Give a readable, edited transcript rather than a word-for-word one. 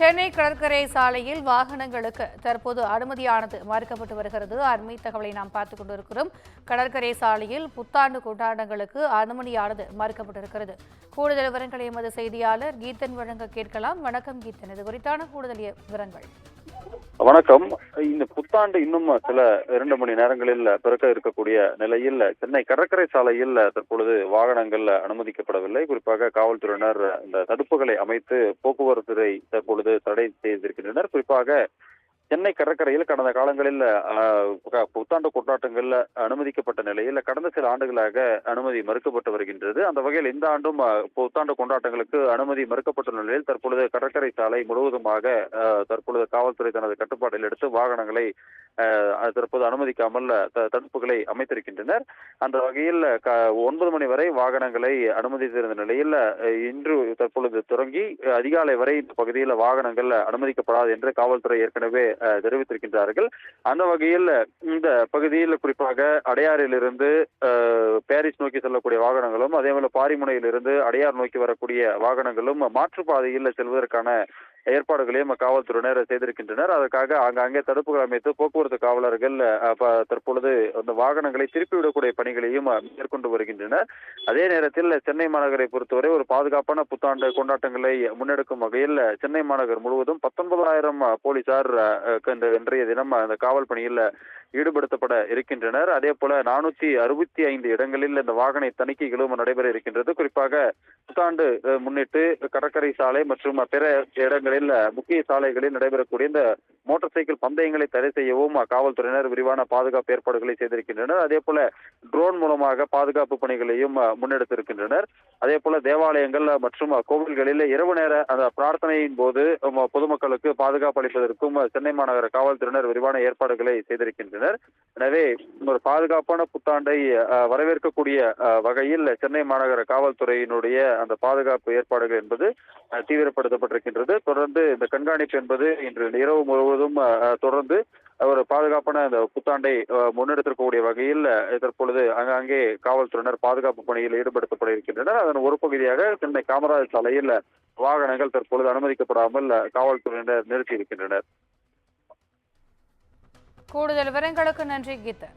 சென்னை கடற்கரை சாலையில் வாகனங்களுக்கு தற்போது அனுமதியானது மறுக்கப்பட்டு வருகிறது. அண்மை தகவலை நாம் பார்த்துக் கொண்டிருக்கிறோம். கடற்கரை சாலையில் புத்தாண்டு கொண்டாட்டங்களுக்கு அனுமதியானது மறுக்கப்பட்டிருக்கிறது. கூடுதல் விவரங்களை எமது செய்தியாளர் கீதன் வழங்க கேட்கலாம். வணக்கம் கீதன், இது குறித்தான கூடுதல் விவரங்கள். வணக்கம். இந்த புத்தாண்டு இன்னும் சில 2 மணி நேரங்களில் பிறக்க இருக்கக்கூடிய நிலையில் சென்னை கடற்கரை சாலையில் தற்பொழுது வாகனங்கள் அனுமதிக்கப்படவில்லை. குறிப்பாக காவல்துறையினர் இந்த தடுப்புகளை அமைத்து போக்குவரத்துறை தற்பொழுது தடை செய்திருக்கின்றனர். குறிப்பாக சென்னை கடற்கரையில் கடந்த காலங்களில் புத்தாண்டு கொண்டாட்டங்கள் அனுமதிக்கப்பட்ட நிலையில் கடந்த சில ஆண்டுகளாக அனுமதி மறுக்கப்பட்டு வருகின்றது. அந்த வகையில் இந்த ஆண்டும் புத்தாண்டு கொண்டாட்டங்களுக்கு அனுமதி மறுக்கப்பட்டுள்ள நிலையில் தற்பொழுது கடற்கரை சாலை முழுவதுமாக தற்பொழுது காவல்துறை தனது கட்டுப்பாட்டில் எடுத்து வாகனங்களை தற்போது அனுமதிக்காமல் தடுப்புகளை அமைத்திருக்கின்றனர். அந்த வகையில் 9 மணி வரை வாகனங்களை அனுமதித்திருந்த நிலையில் இன்று தற்பொழுது தொடங்கி அதிகாலை வரை இந்த பகுதியில் வாகனங்கள் அனுமதிக்கப்படாது என்று காவல்துறை ஏற்கனவே தெரிவித்திருக்கின்றார்கள். அந்த வகையில் இந்த பகுதியில் குறிப்பாக அடையாறிலிருந்து பாரிஸ் நோக்கி செல்லக்கூடிய வாகனங்களும் அதேபோல பாரிமுனையிலிருந்து அடையார் நோக்கி வரக்கூடிய வாகனங்களும் மாற்றுப்பாதையில் செல்வதற்கான ஏற்பாடுகளையும் காவல்துறையினர் செய்திருக்கின்றனர். அதற்காக ஆங்காங்கே தடுப்புகள் அமைத்து போக்குவரத்து காவலர்கள் தற்பொழுது அந்த வாகனங்களை திருப்பிவிடக்கூடிய பணிகளையும் மேற்கொண்டு வருகின்றனர். அதே நேரத்தில் சென்னை மாநகரை பொறுத்தவரை ஒரு பாதுகாப்பான புத்தாண்டு கொண்டாட்டங்களை முன்னெடுக்கும் வகையில் சென்னை மாநகர் முழுவதும் 19,000 போலீசார் இன்றைய தினம் அந்த காவல் பணியில் ஈடுபடுத்தப்பட இருக்கின்றனர். அதே போல 465 இடங்களில் இந்த வாகன தணிக்கைகளும் நடைபெற இருக்கின்றது. குறிப்பாக புத்தாண்டு முன்னிட்டு கடற்கரை சாலை மற்றும் பிற இடங்களில் முக்கிய சாலைகளில் நடைபெறக்கூடிய இந்த மோட்டார் சைக்கிள் பந்தயங்களை தடை செய்யவும் காவல்துறையினர் விரிவான பாதுகாப்பு ஏற்பாடுகளை செய்திருக்கின்றனர். அதே போல ட்ரோன் மூலமாக பாதுகாப்பு பணிகளையும் முன்னெடுத்திருக்கின்றனர். அதே போல தேவாலயங்கள் மற்றும் கோவில்களில் இரவு நேர அந்த பிரார்த்தனையின் போது பொதுமக்களுக்கு பாதுகாப்பு அளிப்பதற்கும் சென்னை மாநகர காவல்துறையினர் விரிவான ஏற்பாடுகளை செய்திருக்கின்றனர். எனவே ஒரு பாதுகாப்பான புத்தாண்டை வரவேற்கக்கூடிய வகையில் சென்னை மாநகர காவல்துறையினுடைய அந்த பாதுகாப்பு ஏற்பாடுகள் என்பது தீவிரப்படுத்தப்பட்டிருக்கின்றது. தொடர்ந்து இந்த கண்காணிப்பு என்பது இன்று இரவு முழுவதும் தொடர்ந்து ஒரு பாதுகாப்பான இந்த புத்தாண்டை முன்னெடுத்திருக்கக்கூடிய வகையில் தற்பொழுது அங்கே காவல்துறையினர் பாதுகாப்பு பணியில் ஈடுபடுத்தப்பட இருக்கின்றனர். அதன் ஒரு பகுதியாக சென்னை காமராஜர் சாலையில் வாகனங்கள் தற்பொழுது அனுமதிக்கப்படாமல் காவல்துறையினர் நிறுத்தி இருக்கின்றனர். கூடுதல் விவரங்களுக்கு நன்றி கீதன்.